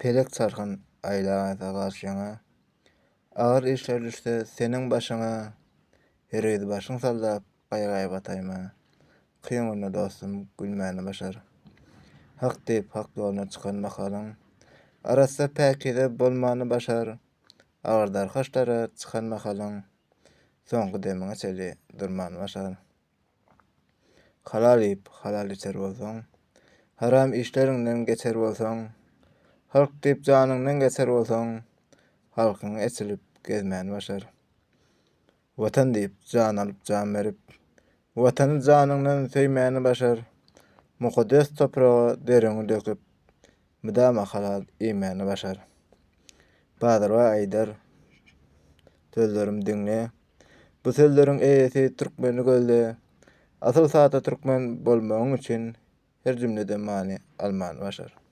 Pelek çarhan aýlaňyza garşyňa, agyr işler düşse seniň başyňa, herýedi başyň saldap gaýgaý bataýma. Kıyňyna dostum gülmäni başar. Hak diýip hak ýoluna çykan makalyň, arassa päkide bolmany başar. Agardar haşlara çykan makalyň, soňky demiňe çeli durmany başar. Halal ýyp halal içer bolsaň, haram işleriňden geçer bolsaň, halk diýip janyňdan geçer bolsaň, halkyň esilip gezmäni başar. Watan diýip jan alyp jan berip, watany janyňdan söýmäni başar. Mukaddes topraga dereňi döküp, müdama halal iýmäni başar. Badyr we Aýdar, sözlerimi diňle. Bu sözleriň eýesi türkmeni gözle. Asyl sata türkmen bolmagyň üçin her jümleden many almany başar.